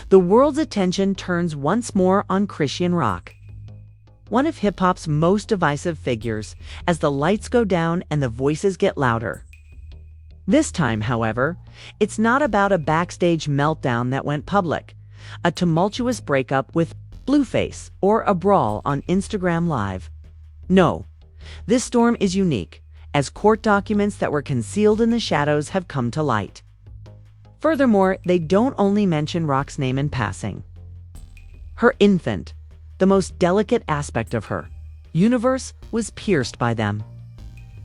the world's attention turns once more on Chrisean Rock, one of hip-hop's most divisive figures, as the lights go down and the voices get louder. This time, however, it's not about a backstage meltdown that went public, a tumultuous breakup with Blueface, or a brawl on Instagram Live. No, this storm is unique, as court documents that were concealed in the shadows have come to light. Furthermore, they don't only mention Rock's name in passing. Her infant, the most delicate aspect of her universe, was pierced by them.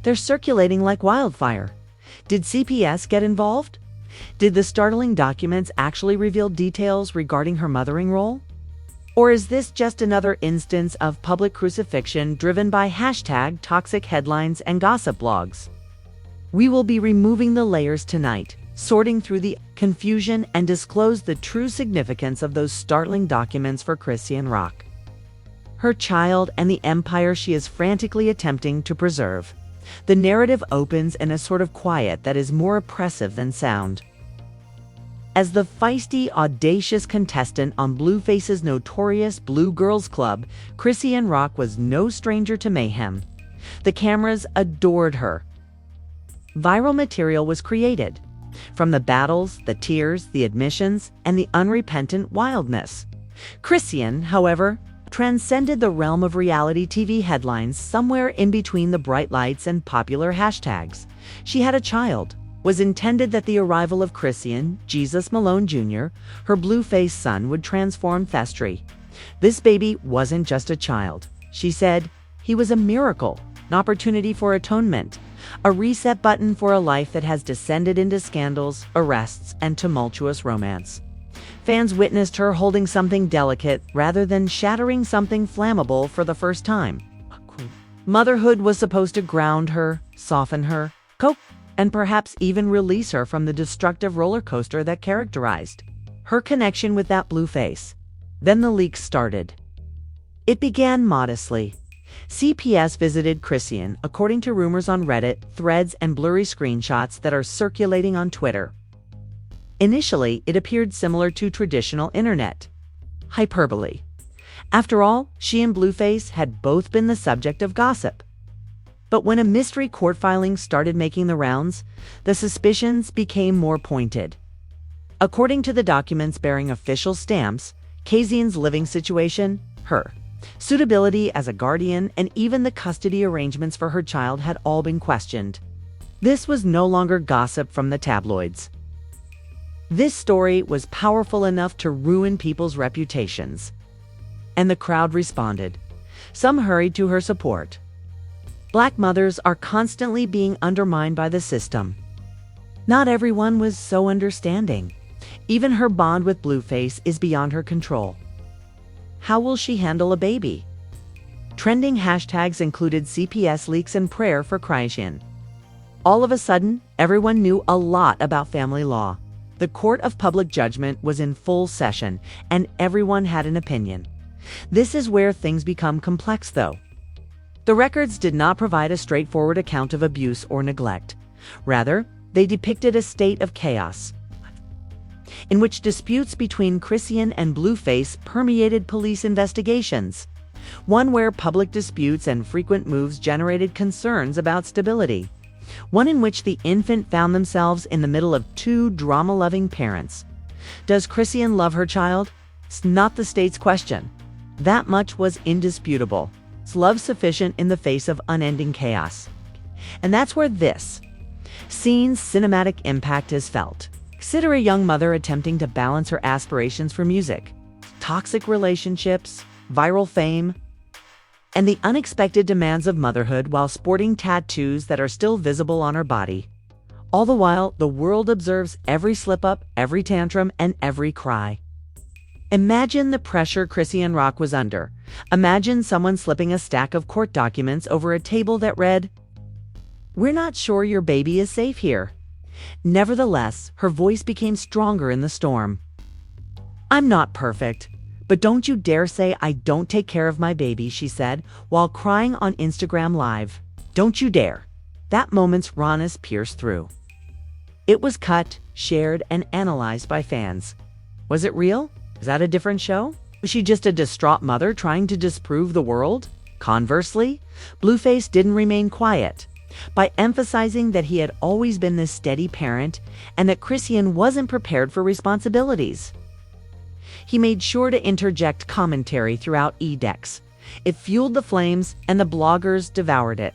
They're circulating like wildfire. Did CPS get involved? Did the startling documents actually reveal details regarding her mothering role? Or is this just another instance of public crucifixion driven by #toxic headlines and gossip blogs? We will be removing the layers tonight, sorting through the confusion, and disclose the true significance of those startling documents for Chrisean Rock, her child, and the empire she is frantically attempting to preserve. The narrative opens in a sort of quiet that is more oppressive than sound. As the feisty, audacious contestant on Blueface's notorious Blue Girls Club, Chrisean Rock was no stranger to mayhem. The cameras adored her. Viral material was created, from the battles, the tears, the admissions, and the unrepentant wildness. Chrisean, however, transcended the realm of reality TV headlines somewhere in between the bright lights and popular hashtags. She had a child. Was intended that the arrival of Chrisean, Jesus Malone Jr., her Blueface son, would transform Thestry. This baby wasn't just a child. She said he was a miracle, an opportunity for atonement, a reset button for a life that has descended into scandals, arrests, and tumultuous romance. Fans witnessed her holding something delicate rather than shattering something flammable for the first time. Motherhood was supposed to ground her, soften her, cope, and perhaps even release her from the destructive roller coaster that characterized her connection with that Blueface. Then the leaks started. It began modestly. CPS visited Chrisean, according to rumors on Reddit, threads, and blurry screenshots that are circulating on Twitter. Initially, it appeared similar to traditional internet hyperbole. After all, she and Blueface had both been the subject of gossip. But when a mystery court filing started making the rounds, the suspicions became more pointed. According to the documents bearing official stamps, Chrisean's living situation, her suitability as a guardian, and even the custody arrangements for her child had all been questioned. This was no longer gossip from the tabloids. This story was powerful enough to ruin people's reputations. And the crowd responded. Some hurried to her support. Black mothers are constantly being undermined by the system. Not everyone was so understanding. Even her bond with Blueface is beyond her control. How will she handle a baby? Trending hashtags included CPS leaks and prayer for Chrisean. All of a sudden, everyone knew a lot about family law. The court of public judgment was in full session, and everyone had an opinion. This is where things become complex, though. The records did not provide a straightforward account of abuse or neglect. Rather, they depicted a state of chaos, in which disputes between Chrisean and Blueface permeated police investigations. One where public disputes and frequent moves generated concerns about stability. One in which the infant found themselves in the middle of two drama-loving parents. Does Chrisean love her child? It's not the state's question. That much was indisputable. Is love sufficient in the face of unending chaos? And that's where this scene's cinematic impact is felt. Consider a young mother attempting to balance her aspirations for music, toxic relationships, viral fame, and the unexpected demands of motherhood while sporting tattoos that are still visible on her body. All the while, the world observes every slip-up, every tantrum, and every cry. Imagine the pressure Chrisean Rock was under. Imagine someone slipping a stack of court documents over a table that read, "We're not sure your baby is safe here." Nevertheless, her voice became stronger in the storm. "I'm not perfect, but don't you dare say I don't take care of my baby," she said, while crying on Instagram Live. "Don't you dare." That moment's rawness pierced through. It was cut, shared, and analyzed by fans. Was it real? Is that a different show? Was she just a distraught mother trying to disprove the world? Conversely, Blueface didn't remain quiet. By emphasizing that he had always been this steady parent and that Chrisean wasn't prepared for responsibilities. He made sure to interject commentary throughout edecks. It fueled the flames and the bloggers devoured it.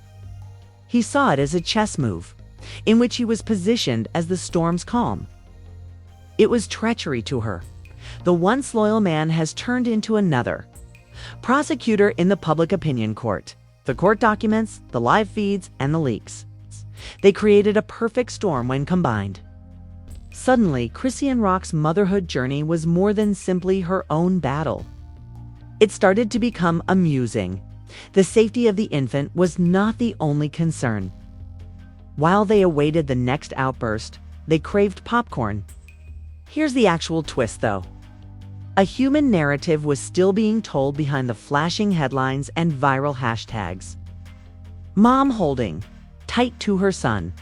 He saw it as a chess move, in which he was positioned as the storm's calm. It was treachery to her. The once loyal man has turned into another. Prosecutor in the public opinion court. The court documents, the live feeds, and the leaks. They created a perfect storm when combined. Suddenly, Chrisean Rock's motherhood journey was more than simply her own battle. It started to become amusing. The safety of the infant was not the only concern. While they awaited the next outburst, they craved popcorn. Here's the actual twist, though. A human narrative was still being told behind the flashing headlines and viral hashtags. Mom holding tight to her son.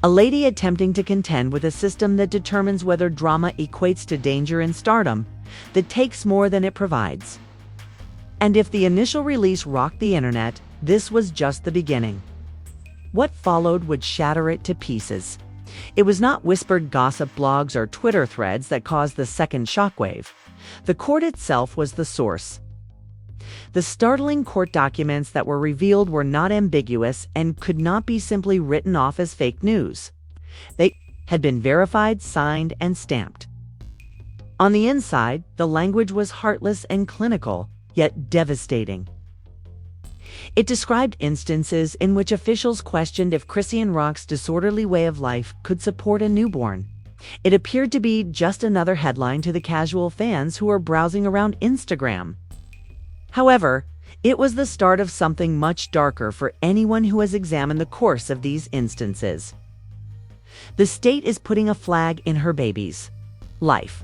A lady attempting to contend with a system that determines whether drama equates to danger and stardom, that takes more than it provides. And if the initial release rocked the internet, this was just the beginning. What followed would shatter it to pieces. It was not whispered gossip blogs or Twitter threads that caused the second shockwave. The court itself was the source. The startling court documents that were revealed were not ambiguous and could not be simply written off as fake news. They had been verified, signed, and stamped. On the inside, the language was heartless and clinical, yet devastating. It described instances in which officials questioned if Chrisean Rock's disorderly way of life could support a newborn. It appeared to be just another headline to the casual fans who were browsing around Instagram. However, it was the start of something much darker for anyone who has examined the course of these instances. The state is putting a flag in her baby's life.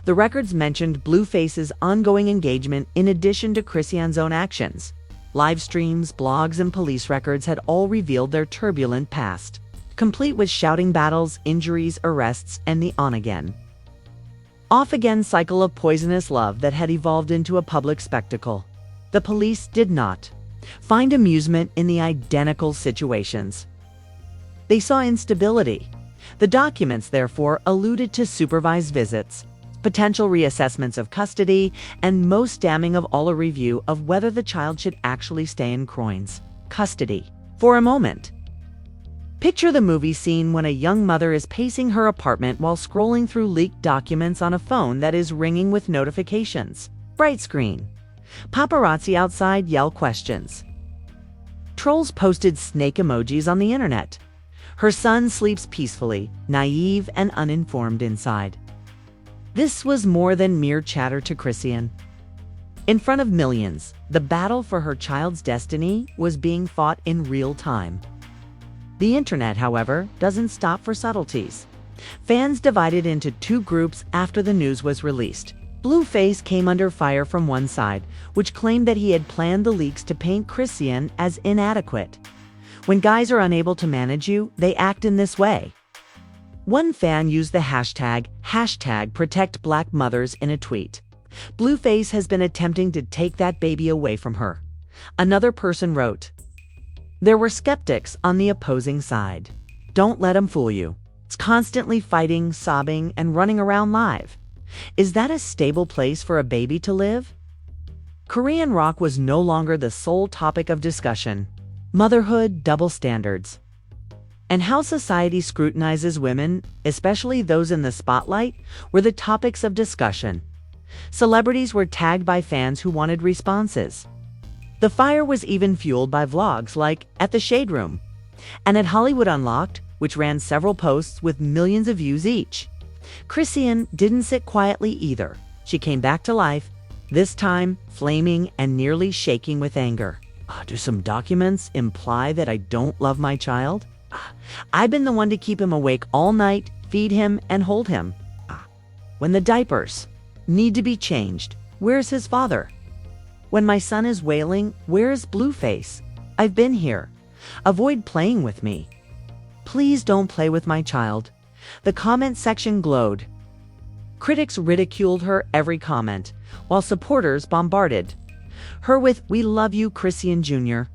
The records mentioned Blueface's ongoing engagement in addition to Chrisean's own actions. Live streams, blogs, and police records had all revealed their turbulent past, complete with shouting battles, injuries, arrests, and the on-again, off-again cycle of poisonous love that had evolved into a public spectacle. The police did not find amusement in the identical situations. They saw instability. The documents, therefore, alluded to supervised visits, potential reassessments of custody, and most damning of all, a review of whether the child should actually stay in Croydon's custody. For a moment, picture the movie scene when a young mother is pacing her apartment while scrolling through leaked documents on a phone that is ringing with notifications. Bright screen. Paparazzi outside yell questions. Trolls posted snake emojis on the internet. Her son sleeps peacefully, naive and uninformed inside. This was more than mere chatter to Chrisean. In front of millions, the battle for her child's destiny was being fought in real time. The internet, however, doesn't stop for subtleties. Fans divided into two groups after the news was released. Blueface came under fire from one side, which claimed that he had planned the leaks to paint Chrisean as inadequate. When guys are unable to manage you, they act in this way. One fan used the hashtag #ProtectBlackMothers in a tweet. Blueface has been attempting to take that baby away from her. Another person wrote, there were skeptics on the opposing side. Don't let him fool you. It's constantly fighting, sobbing, and running around live. Is that a stable place for a baby to live? Chrisean Rock was no longer the sole topic of discussion. Motherhood, double standards, and how society scrutinizes women, especially those in the spotlight, were the topics of discussion. Celebrities were tagged by fans who wanted responses. The fire was even fueled by vlogs like At the Shade Room and At Hollywood Unlocked, which ran several posts with millions of views each. Chrisean didn't sit quietly either. She came back to life, this time flaming and nearly shaking with anger. Do some documents imply that I don't love my child? I've been the one to keep him awake all night, feed him, and hold him. When the diapers need to be changed, where's his father? When my son is wailing, where's Blueface? I've been here. Avoid playing with me. Please don't play with my child. The comment section glowed. Critics ridiculed her every comment, while supporters bombarded her with "We love you, Chrisean Jr."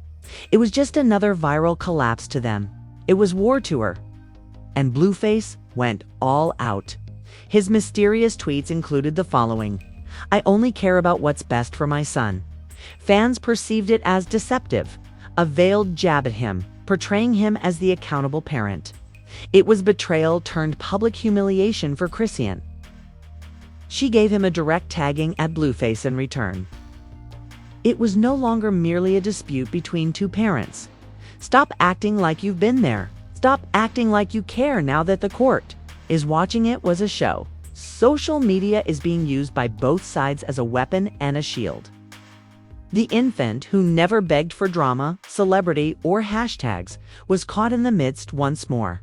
It was just another viral collapse to them. It was war to her. And Blueface went all out. His mysterious tweets included the following: "I only care about what's best for my son." Fans perceived it as deceptive, a veiled jab at him, portraying him as the accountable parent. It was betrayal turned public humiliation for Chrisean. She gave him a direct tagging at Blueface in return. It was no longer merely a dispute between two parents. Stop acting like you've been there. Stop acting like you care now that the court is watching. It was a show. Social media is being used by both sides as a weapon and a shield. The infant, who never begged for drama, celebrity, or hashtags, was caught in the midst once more.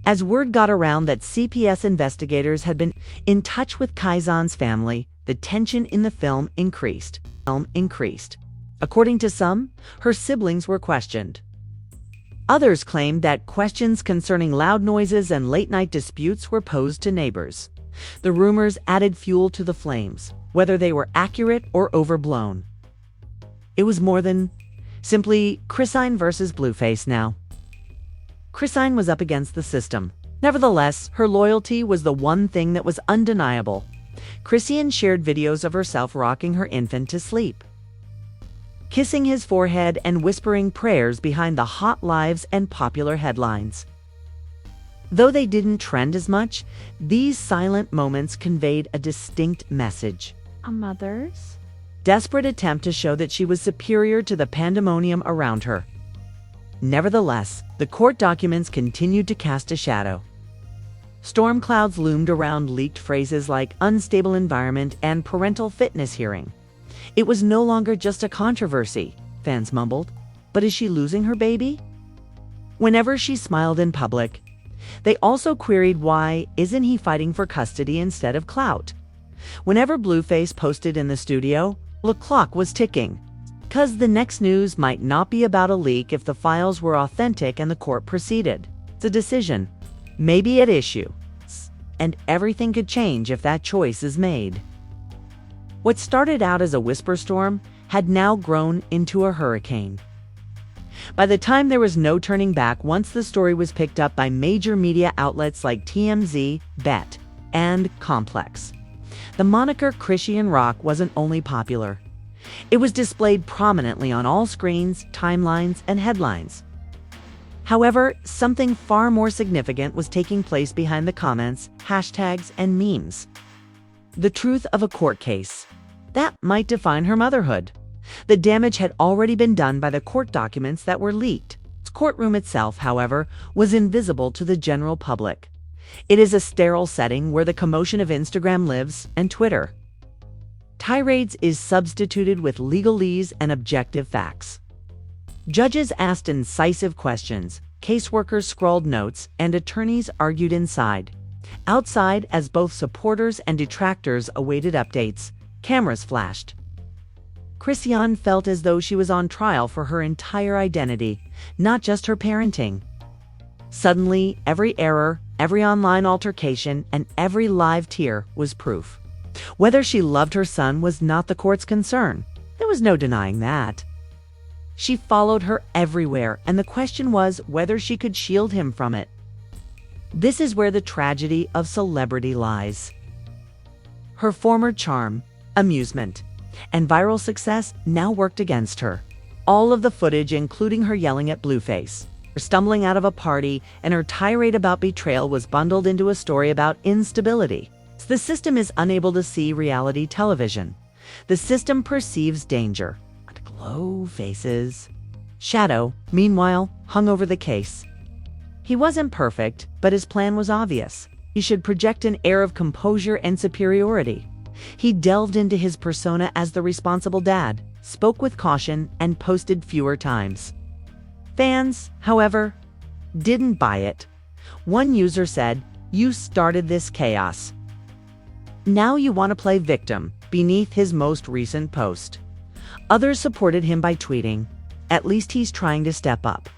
As word got around that CPS investigators had been in touch with Chrisean's family, the tension in the film increased. According to some, her siblings were questioned. Others claimed that questions concerning loud noises and late-night disputes were posed to neighbors. The rumors added fuel to the flames, whether they were accurate or overblown. It was more than simply Chrisean versus Blueface now. Chrisean was up against the system. Nevertheless, her loyalty was the one thing that was undeniable. Chrisean shared videos of herself rocking her infant to sleep, kissing his forehead and whispering prayers behind the hot lives and popular headlines. Though they didn't trend as much, these silent moments conveyed a distinct message. A mother's desperate attempt to show that she was superior to the pandemonium around her. Nevertheless, the court documents continued to cast a shadow. Storm clouds loomed around leaked phrases like unstable environment and parental fitness hearing. It was no longer just a controversy, fans mumbled, but is she losing her baby? Whenever she smiled in public, they also queried why isn't he fighting for custody instead of clout? Whenever Blueface posted in the studio, the clock was ticking, because the next news might not be about a leak if the files were authentic and the court proceeded. It's a decision, maybe at issue, and everything could change if that choice is made. What started out as a whisper storm had now grown into a hurricane. By the time there was no turning back, once the story was picked up by major media outlets like TMZ, Bet, and Complex, the moniker Chrisean Rock wasn't only popular. It was displayed prominently on all screens, timelines, and headlines. However, something far more significant was taking place behind the comments, hashtags, and memes. The truth of a court case that might define her motherhood. The damage had already been done by the court documents that were leaked. The courtroom itself, however, was invisible to the general public. It is a sterile setting where the commotion of Instagram lives and Twitter. Tirades is substituted with legalese and objective facts. Judges asked incisive questions, caseworkers scrawled notes, and attorneys argued inside. Outside, as both supporters and detractors awaited updates, cameras flashed. Chrisean felt as though she was on trial for her entire identity, not just her parenting. Suddenly, every error, every online altercation, and every live tear was proof. Whether she loved her son was not the court's concern. There was no denying that. She followed her everywhere, and the question was whether she could shield him from it. This is where the tragedy of celebrity lies. Her former charm, amusement, and viral success now worked against her. All of the footage, including her yelling at Blueface, her stumbling out of a party, and her tirade about betrayal, was bundled into a story about instability. The system is unable to see reality television. The system perceives danger. Blueface's shadow, meanwhile, hung over the case. He wasn't perfect, but his plan was obvious. He should project an air of composure and superiority. He delved into his persona as the responsible dad, spoke with caution, and posted fewer times. Fans, however, didn't buy it. One user said, "You started this chaos. Now you want to play victim," beneath his most recent post. Others supported him by tweeting, "At least he's trying to step up."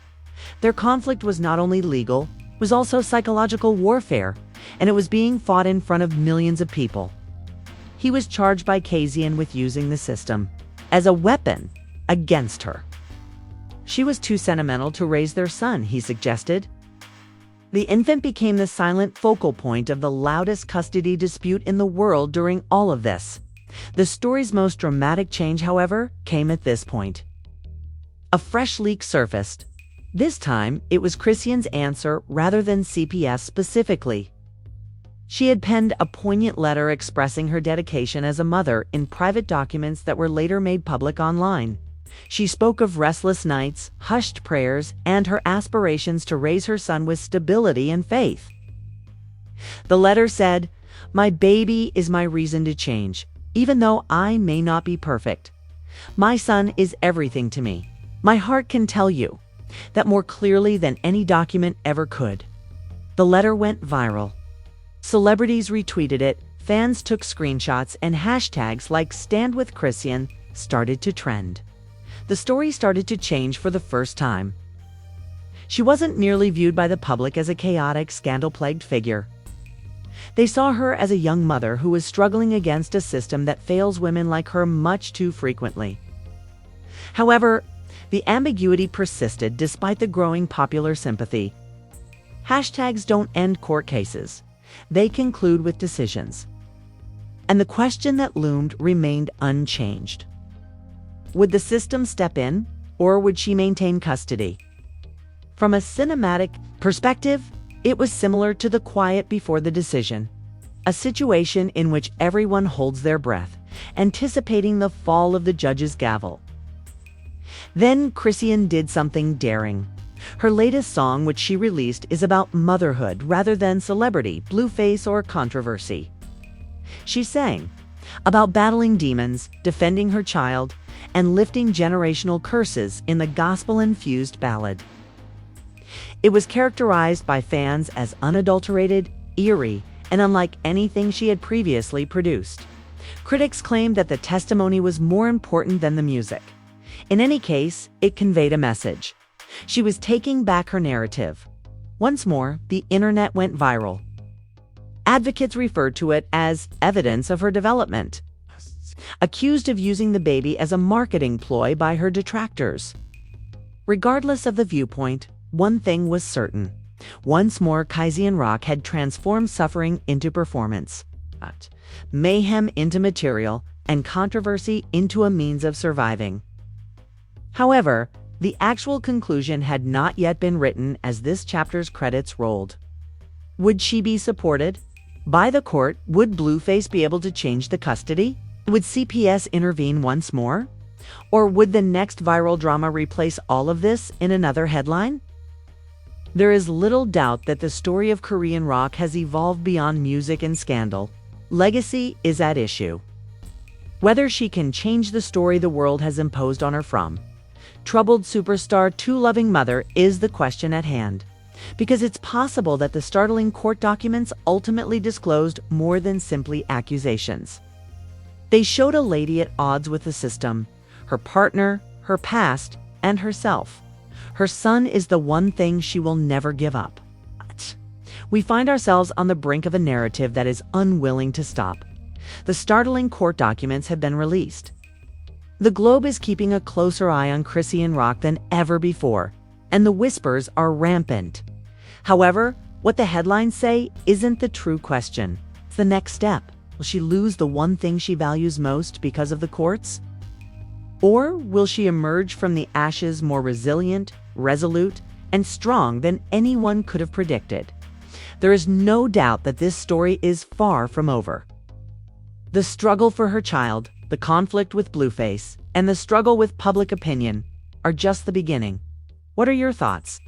Their conflict was not only legal, it was also psychological warfare. and it was being fought in front of millions of people. He was charged by Chrisean with using the system as a weapon against her. She was too sentimental to raise their son, he suggested. The infant became the silent focal point of the loudest custody dispute in the world during all of this. The story's most dramatic change, however, came at this point. A fresh leak surfaced. This time, it was Chrisean's answer rather than CPS specifically. She had penned a poignant letter expressing her dedication as a mother in private documents that were later made public online. She spoke of restless nights, hushed prayers, and her aspirations to raise her son with stability and faith. The letter said, "My baby is my reason to change, even though I may not be perfect. My son is everything to me. My heart can tell you that more clearly than any document ever could." The letter went viral. Celebrities retweeted it, fans took screenshots, and hashtags like Stand with Chrisean started to trend. The story started to change for the first time. She wasn't merely viewed by the public as a chaotic, scandal-plagued figure. They saw her as a young mother who was struggling against a system that fails women like her much too frequently. However, the ambiguity persisted despite the growing popular sympathy. Hashtags don't end court cases. They conclude with decisions. And the question that loomed remained unchanged. Would the system step in, or would she maintain custody? From a cinematic perspective, it was similar to The Quiet Before the Decision, a situation in which everyone holds their breath, anticipating the fall of the judge's gavel. Then Chrisean did something daring. Her latest song, which she released, is about motherhood rather than celebrity, Blueface, or controversy. She sang about battling demons, defending her child, and lifting generational curses in the gospel-infused ballad. It was characterized by fans as unadulterated, eerie, and unlike anything she had previously produced. Critics claimed that the testimony was more important than the music. In any case, it conveyed a message. She was taking back her narrative. Once more, the internet went viral. Advocates referred to it as evidence of her development, accused of using the baby as a marketing ploy by her detractors. Regardless of the viewpoint, one thing was certain. Once more, Chrisean Rock had transformed suffering into performance, mayhem into material, and controversy into a means of surviving. However, the actual conclusion had not yet been written as this chapter's credits rolled. Would she be supported by the court? Would Blueface be able to change the custody? Would CPS intervene once more? Or would the next viral drama replace all of this in another headline? There is little doubt that the story of Chrisean Rock has evolved beyond music and scandal. Legacy is at issue. Whether she can change the story the world has imposed on her from troubled superstar to loving mother is the question at hand. Because it's possible that the startling court documents ultimately disclosed more than simply accusations. They showed a lady at odds with the system, her partner, her past, and herself. Her son is the one thing she will never give up. But we find ourselves on the brink of a narrative that is unwilling to stop. The startling court documents have been released. The Globe is keeping a closer eye on Chrisean Rock than ever before, and the whispers are rampant. However, what the headlines say isn't the true question. It's the next step. Will she lose the one thing she values most because of the courts? Or will she emerge from the ashes more resilient, resolute, and strong than anyone could have predicted? There is no doubt that this story is far from over. The struggle for her child, the conflict with Blueface, and the struggle with public opinion are just the beginning. What are your thoughts?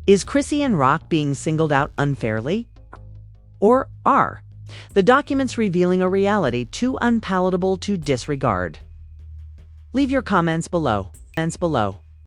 Is Chrisean Rock being singled out unfairly? Or are the documents revealing a reality too unpalatable to disregard? Leave your comments below.